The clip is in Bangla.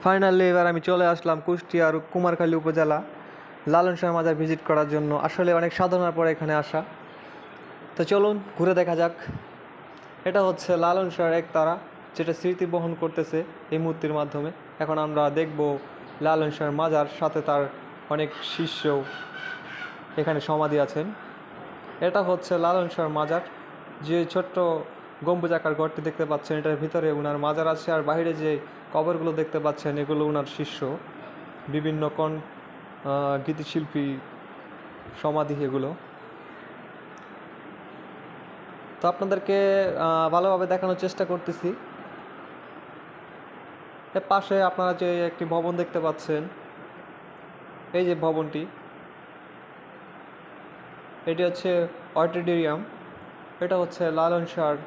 ফাইনালি এবার আমি চলে আসলাম কুষ্টিয়ার কুমারখালী উপজেলা লালন শাহ মাজার ভিজিট করার জন্য। আসলে অনেক সাধনার পরে এখানে আসা। তো চলুন ঘুরে দেখা যাক। এটা হচ্ছে লালন শাহর একতারা, যেটা স্মৃতি বহন করতেছে এই মূর্তির মাধ্যমে। এখন আমরা দেখব লালন শাহর মাজার, সাথে তার অনেক শিষ্য এখানে সমাধি আছেন। এটা হচ্ছে লালন শাহর মাজার। যে ছোট্ট গম্বুজাকার ঘরটি দেখতে পাচ্ছেন, এটার ভিতরে ওনার মাজার আছে। আর বাইরে যে কবরগুলো দেখতে পাচ্ছেন, এগুলো ওনার শিষ্য, বিভিন্ন গীতিশিল্পী সমাধি এগুলো। তো আপনাদেরকে ভালোভাবে দেখানোর চেষ্টা করতেছি। এর পাশে আপনারা যে একটি ভবন দেখতে পাচ্ছেন, এই যে ভবনটি, এটি হচ্ছে অডিটোরিয়াম। এটা হচ্ছে লালন শাহর